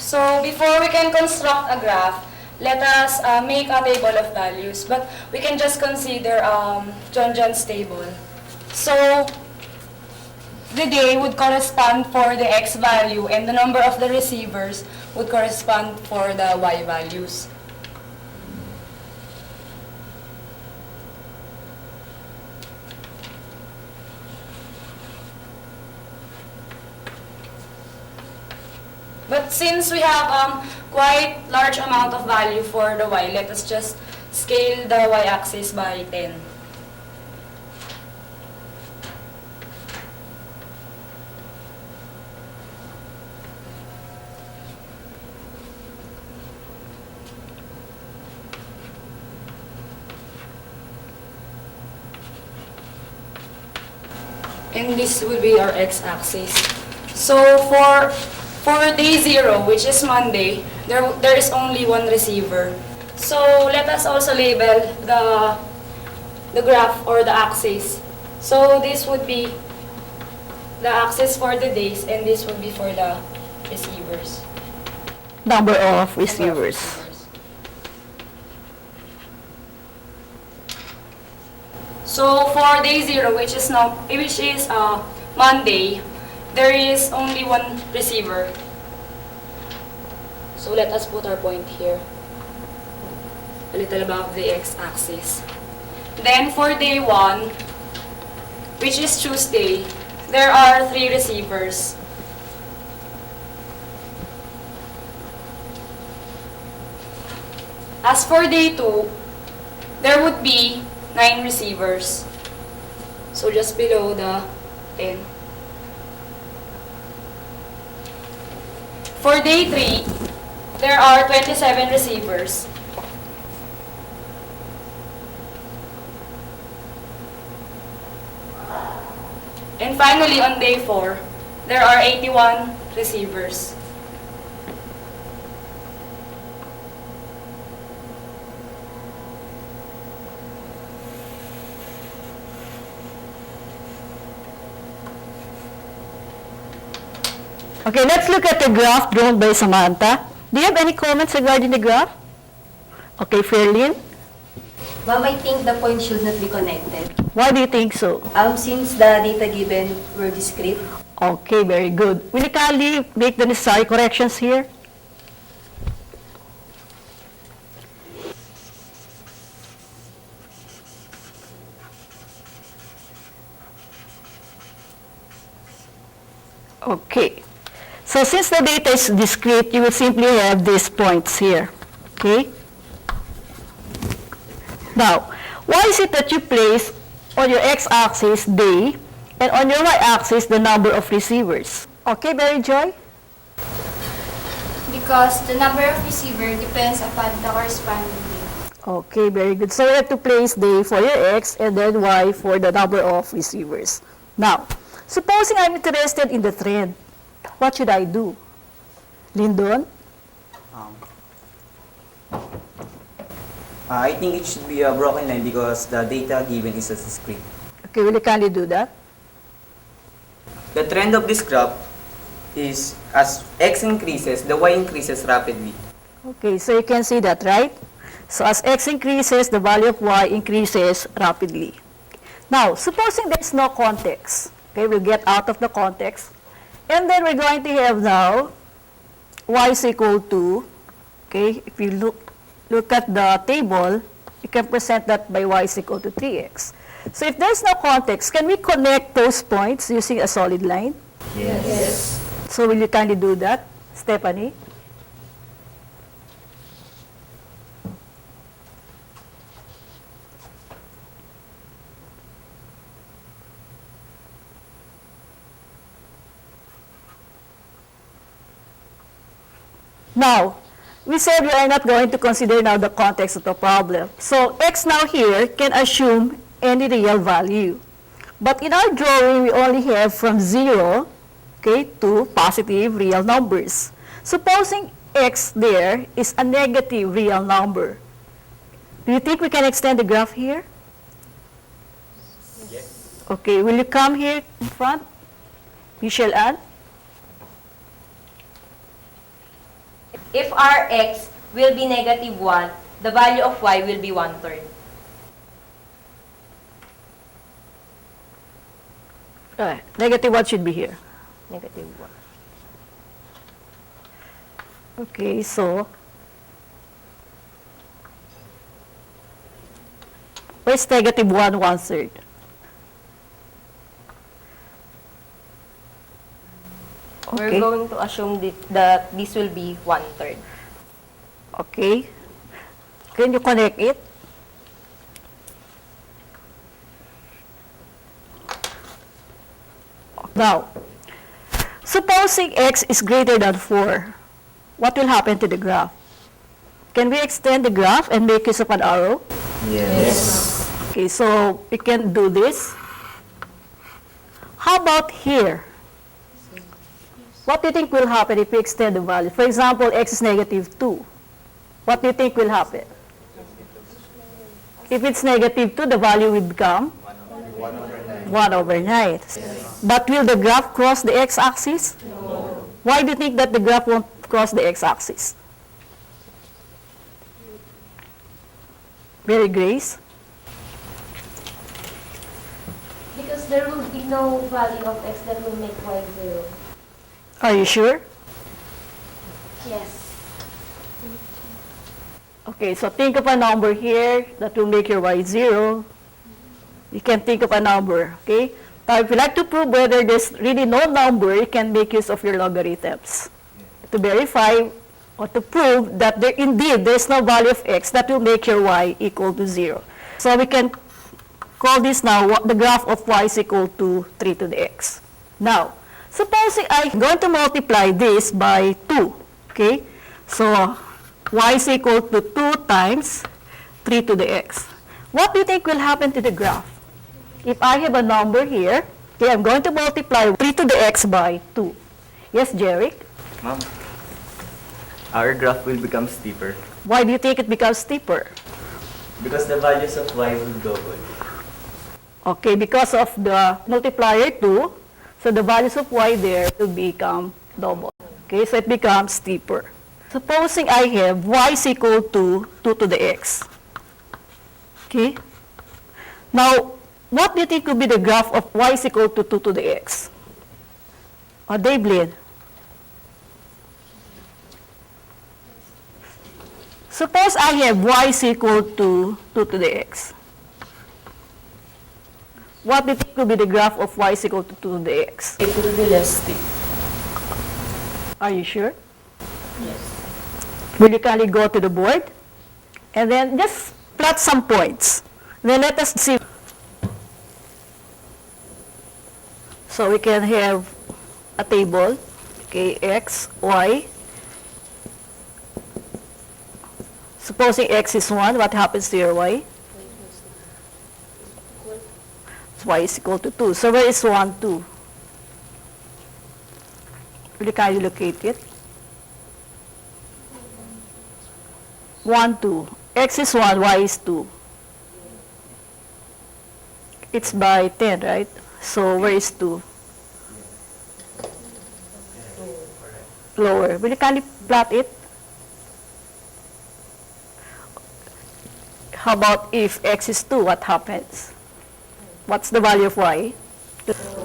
So before we can construct a graph, let us make a table of values. But we can just consider John John's table. So the day would correspond for the X value and the number of the receivers would correspond for the Y values. But since we have quite large amount of value for the Y, let us just scale the Y-axis by 10. And this will be our x-axis. So for day 0, which is Monday, there is only one receiver. So let us also label the graph or the axis. So this would be the axis for the days and this would be for the receivers. Number of receivers. So for day 0, which is Monday, there is only one receiver. So let us put our point here, a little above the x-axis. Then for day 1, which is Tuesday, there are 3 receivers. As for day 2, there would be 9 receivers. So just below the 10. For day 3, there are 27 receivers. And finally, on day 4, there are 81 receivers. Okay, let's look at the graph drawn by Samantha. Do you have any comments regarding the graph? Okay, Fairlyn, Ma'am, I think the points should not be connected. why do you think so? Since the data given were discrete. Okay, very good. Will you kindly make the necessary corrections here? Okay. So since the data is discrete, you will simply have these points here. Okay? Now, why is it that you place on your x-axis day and on your y-axis the number of receivers? Okay, Mary Joy? Because the number of receiver depends upon the corresponding day. Okay, very good. So you have to place day for your x and then y for the number of receivers. Now, supposing I'm interested in the trend, what should I do? Lyndon? I think it should be a broken line because the data given is a discrete. Okay, will you kindly do that? The trend of this graph is as x increases, the y increases rapidly. Okay, so you can see that, right? So as x increases, the value of y increases rapidly. Now, supposing there's no context, okay, we'll get out of the context, and then we're going to have now y is equal to, okay, if you look at the table, you can present that by y is equal to 3x. So if there's no context, can we connect those points using a solid line? Yes. So will you kindly do that, Stephanie? Now, we said we are not going to consider now the context of the problem. So x now here can assume any real value. But in our drawing, we only have from 0, okay, to positive real numbers. Supposing x there is a negative real number, do you think we can extend the graph here? Yes. Okay, will you come here in front? Michelle Ann? if Rx will be negative 1, the value of y will be 1/3. Negative 1 should be here. Negative 1. Okay, so where's negative 1, 1/3? We're Okay. going to assume that this will be 1/3. Okay. Can you connect it? Now, supposing x is greater than 4, what will happen to the graph? Can we extend the graph and make use of an arrow? Yes. Okay, so we can do this. How about here? What do you think will happen if we extend the value? For example, x is negative 2. What do you think will happen? If it's negative 2, the value will become 1/9. But will the graph cross the x-axis? No. Why do you think that the graph won't cross the x-axis? Mary Grace? Because there will be no value of x that will make y 0. Are you sure? Yes. Okay, so think of a number here that will make your y 0. You can think of a number, okay? Now, if you like to prove whether there's really no number, you can make use of your logarithms to verify or to prove that there's no value of x that will make your y equal to 0. So we can call this now the graph of y is equal to 3 to the x. Now, supposing I'm going to multiply this by 2, okay? So, y is equal to 2 times 3 to the x. What do you think will happen to the graph? If I have a number here, okay, I'm going to multiply 3 to the x by 2. Yes, Jerick? Ma'am, our graph will become steeper Why do you think it becomes steeper? because the values of y will double. Okay, because of the multiplier 2, so the values of y there will become double. Okay, so it becomes steeper. Supposing I have y is equal to 2 to the x. Okay? Now, what do you think would be the graph of y is equal to 2 to the x? Dablin? Suppose I have y is equal to 2 to the x. What do you think will be the graph of y is equal to 2 to the x? It will be less steep. Are you sure? Yes. Will you kindly go to the board? And then just plot some points. Then let us see. So we can have a table, okay, x, y. Supposing x is 1, what happens to your y? So y is equal to 2. So where is 1, 2? Will you kindly locate it? 1, 2. X is 1, y is 2. It's by 10, right? So where is 2? Lower. Will you kindly plot it? How about if x is 2, what happens? What's the value of y?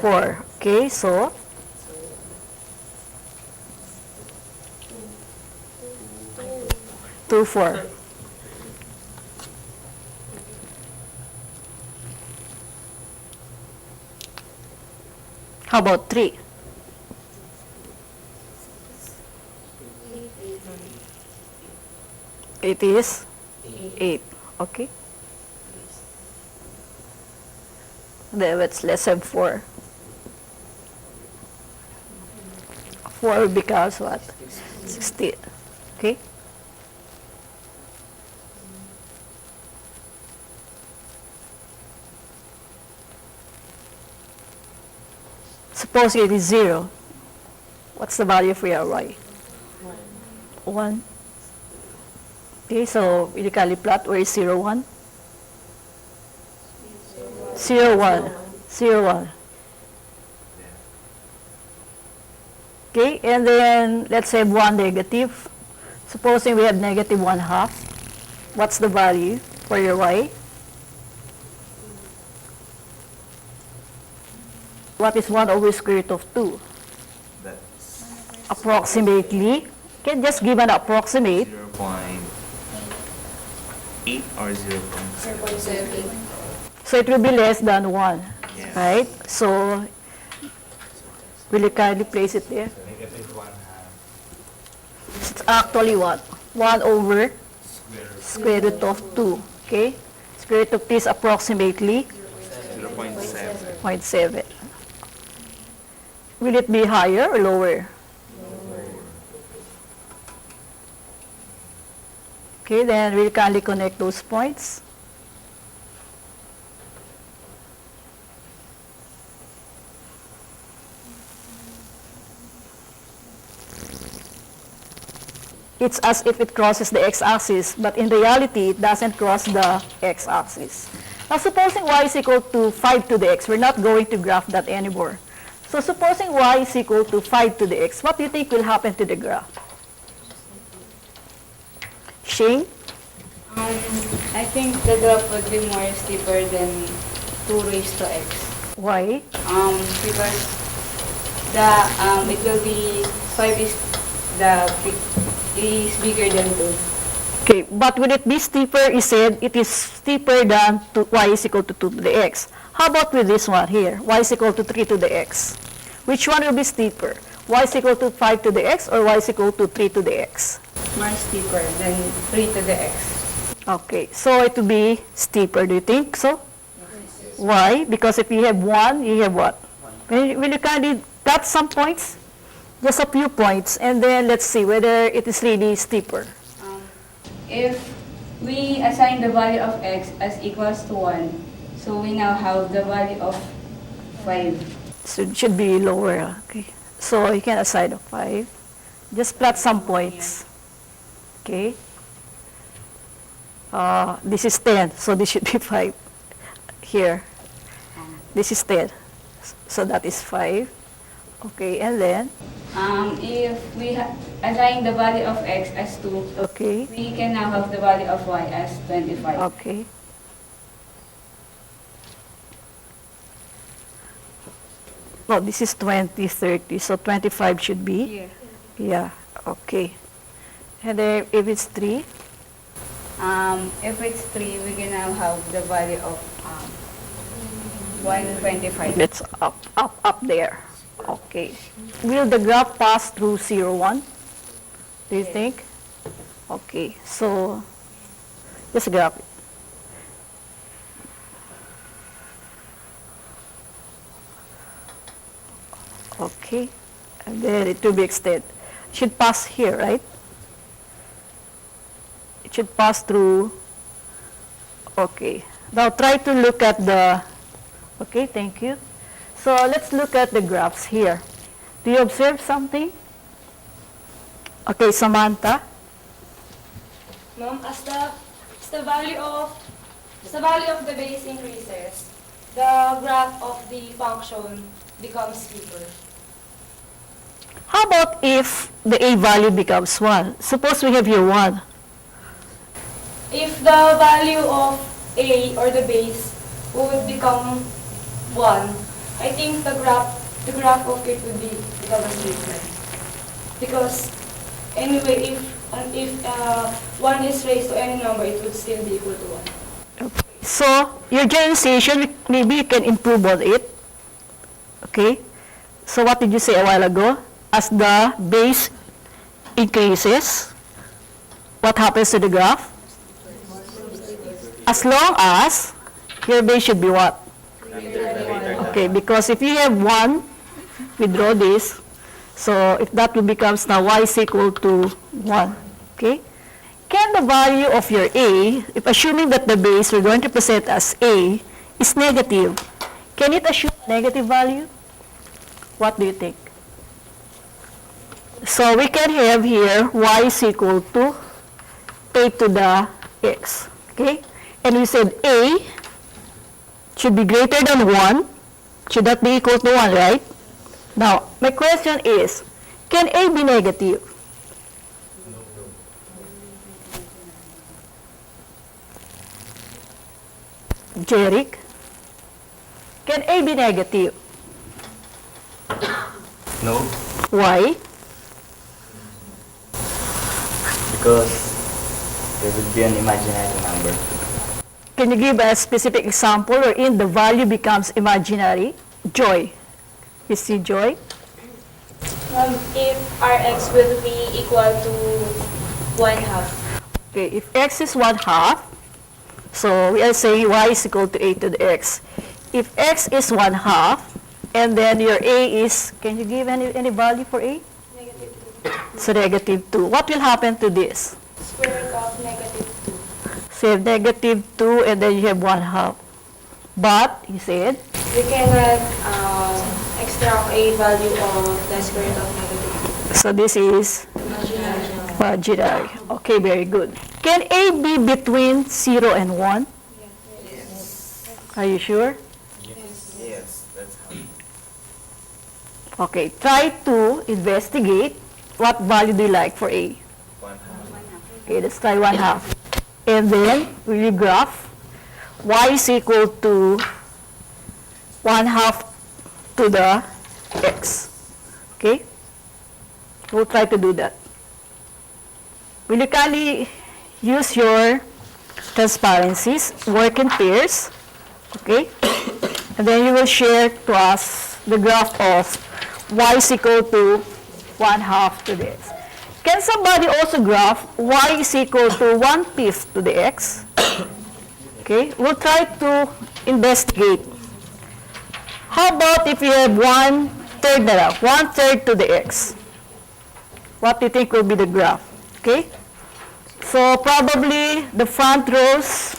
4. Okay, so 2, 4. How about 3? It is 8. Okay. Then let's have 4. 4 becomes what? 16. Okay. Suppose it is 0. What's the value for your y? 1. Okay, so will you kindly plot where is 0, 1? 0, 1. 0, 1. Okay, and then let's have 1 negative. Supposing we have negative 1/2, what's the value for your y? What is 1 over square root of 2? That's Approximately. Can just give an approximate. 0.8 or 0.7. 0.7. So it will be less than 1, Yes. right? So will you kindly place it there? Negative 1/2 It's actually what? 1 over square root square root of 2, okay? Square root of 2 is approximately 0.7. 0.7. Will it be higher or lower? Okay, then we'll kindly connect those points. It's as if it crosses the x-axis, but in reality, it doesn't cross the x-axis. Now, supposing y is equal to 5 to the x, we're not going to graph that anymore. So, supposing y is equal to 5 to the x, what do you think will happen to the graph? Shane? I think the graph would be more steeper than 2 raised to x. Why? Because the it will be 5 is is bigger than 2. Okay, but will it be steeper? You said it is steeper than y is equal to 2 to the x. How about with this one here? Y is equal to 3 to the x. Which one will be steeper? Y is equal to 5 to the x or y is equal to 3 to the x? More steeper than 3 to the x. Okay, so it will be steeper. Do you think so? Why? Because if you have 1, you have what? Will you kindly cut some points? Just a few points, and then let's see whether it is really steeper. If we assign the value of x as equals to 1, so we now have the value of 5. So it should be lower. Okay, so you can assign a 5. Just plot some points. Okay. This is 10, so this should be 5 here. This is 10, so that is 5. Okay, and then, If we assign the value of x as 2, okay, we can now have the value of y as 25. okay. Oh, this is 20, 30, so 25 should be, Here. yeah, okay. And then if it's 3, If it's 3, we can now have the value of 125. let's up there. Okay. Will the graph pass through 0, 1? Do you think? Okay, so just graph it. Okay, and then it will be extended. It should pass here, right? It should pass through. Okay, now try to look at the, okay, thank you. So let's look at the graphs here. Do you observe something? Okay, Samantha. Ma'am, as the value of the base increases, the graph of the function becomes steeper. How about if the a value becomes 1? Suppose we have here 1. If the value of a or the base would become 1, I think the graph of it would become steeper. Because anyway, if 1 is raised to any number, it would still be equal to 1. So your generalization, maybe you can improve on it. Okay? So what did you say a while ago? As the base increases, what happens to the graph? As long as your base should be what? Okay, because if you have 1, we draw this. So if that will becomes now y is equal to 1. Okay? Can the value of your a, if assuming that the base we're going to present as a is negative, can it assume negative value? What do you think? So we can have here y is equal to a to the x. Okay? And we said a should be greater than 1. Should that be equal to 1, right? Now, my question is, can a be negative? Jeric? Can A be negative? No, Why? Because there would be an imaginary number. Can you give a specific example wherein the value becomes imaginary? Joy. You see Joy? If Rx will be equal to 1/2. Okay, if x is 1/2, so we are saying y is equal to a to the x. If x is 1/2, and then your a is, can you give any value for a? So negative 2. What will happen to this? Square root of negative 2. So you have negative 2 and then you have 1/2. But, you said, We cannot extract a value of the square root of negative 2. so this is imaginary. Okay, very good. Can a be between 0 and 1? Are you sure? yes, that's Okay, try to investigate what value do you like for a. 1/2. Okay, let's try 1/2. And then, will you graph y is equal to 1/2 to the x. Okay? We'll try to do that. Will you kindly use your transparencies, work in pairs, okay? And then you will share to us the graph of y is equal to 1/2 to the x. Can somebody also graph y is equal to 1/5 to the x? Okay, we'll try to investigate. How about if you have 1/3 na lang, 1/3 to the x? What do you think will be the graph? Okay? So probably the front rows,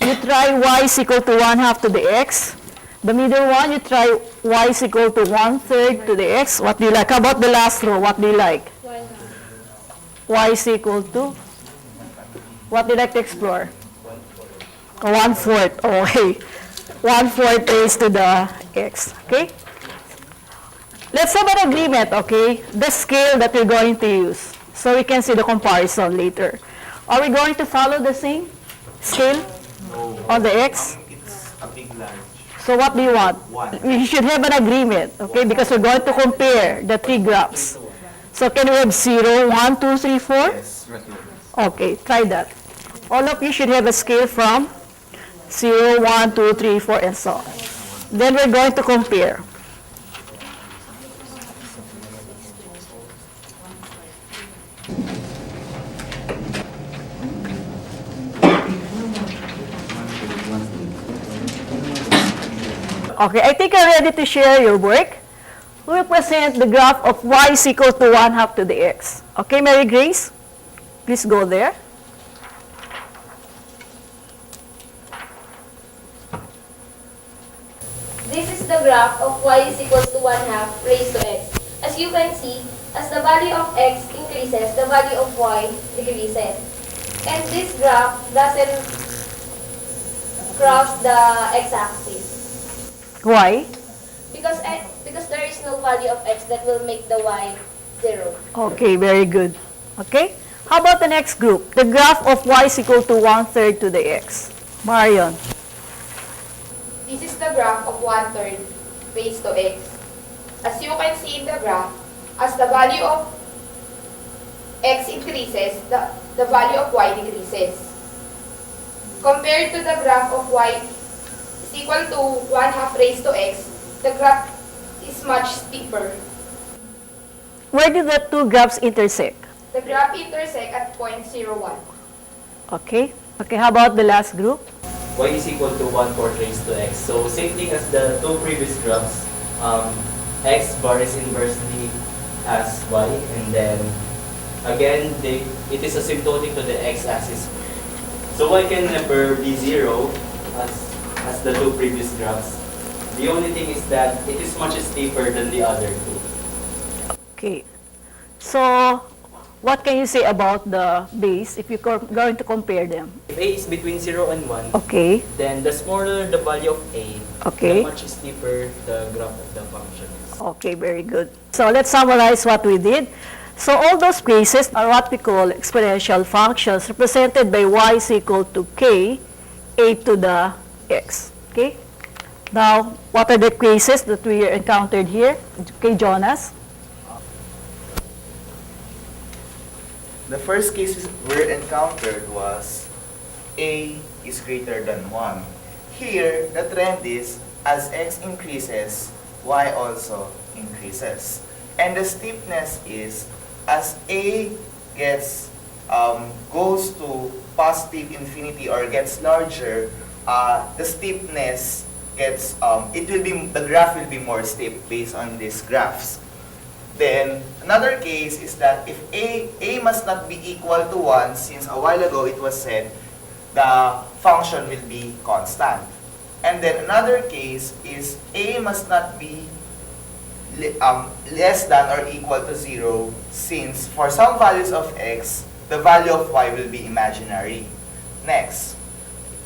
you try y is equal to 1/2 to the x. The middle one, you try y is equal to 1/3 to the x. What do you like? How about the last row? What do you like? Y is equal to? What do you like to explore? 1/4. Okay. 1/4 raised to the x. Okay? Let's have an agreement, okay? The scale that we're going to use. So we can see the comparison later. Are we going to follow the same scale on the x? It's a big large. So what do you want? 1. We should have an agreement, okay? Because we're going to compare the three graphs. So can we have 0, 1, 2, 3, 4? Yes, right. Okay, try that. All of you should have a scale from 0, 1, 2, 3, 4, and so on. Then we're going to compare. Okay, I think you're ready to share your work. We will present the graph of y is equal to 1/2 to the x. Okay, Mary Grace? Please go there. This is the graph of y is equal to 1/2 raised to x. As you can see, as the value of x increases, the value of y decreases. And this graph doesn't cross the x-axis. Why? Because there is no value of x that will make the y 0. Okay, very good. Okay? How about the next group? The graph of y is equal to 1/3 to the x. Marion. This is the graph of 1/3 raised to x. As you can see in the graph, as the value of x increases, the value of y decreases. Compared to the graph of y is equal to 1/2 raised to x, the graph is much steeper. Where do the two graphs intersect? The graph intersect at point 0, 1. Okay? Okay, how about the last group? Y is equal to 1/4 raised to x. So same thing as the two previous graphs. X bar is inversely as y, and then again it is asymptotic to the x-axis. So y can never be 0 as the two previous graphs. The only thing is that it is much steeper than the other two. Okay. So, what can you say about the base if you're going to compare them? If a is between 0 and 1, Okay. then the smaller the value of a, Okay. the much steeper the graph of the function is. Okay, very good. So let's summarize what we did. So all those cases are what we call exponential functions represented by y is equal to k, a to the x. Okay? Now, what are the cases that we encountered here? Okay, Jonas? The first case we encountered was A is greater than 1. Here, the trend is as x increases, y also increases. And the steepness is as A gets goes to positive infinity or gets larger, the steepness gets the graph will be more steep based on these graphs. Then another case is that if a must not be equal to 1, since a while ago it was said the function will be constant. And then another case is a must not be less than or equal to 0, since for some values of x, the value of y will be imaginary. Next,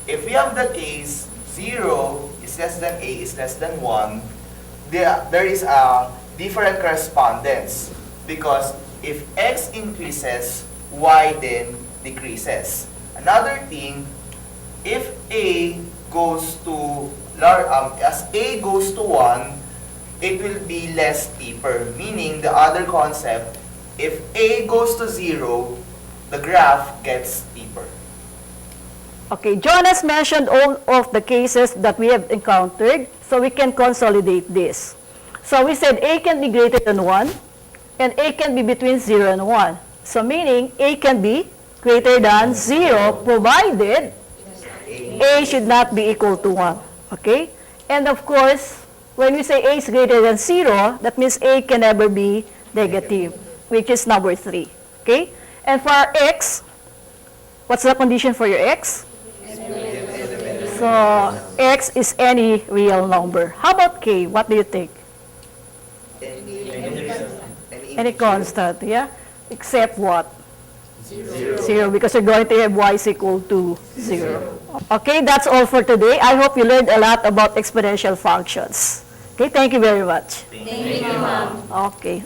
if we have the case 0 is less than a is less than 1, there is a different correspondence, because if x increases, y then decreases. Another thing, if a goes to as a goes to 1, it will be less steeper, meaning the other concept, if a goes to 0, the graph gets steeper. Okay, Jonas mentioned all of the cases that we have encountered, so we can consolidate this. So we said a can be greater than 1, and a can be between 0 and 1. So meaning a can be greater than 0, provided a should not be equal to 1. Okay? And of course, when we say a is greater than 0, that means a can never be negative, which is number 3. Okay? And for our x, what's the condition for your x? So x is any real number. How about k? What do you think? Any constant, yeah? Except what? 0, because you're going to have y is equal to 0. Okay, that's all for today. I hope you learned a lot about exponential functions. Okay, thank you very much. Thank you, ma'am. Okay.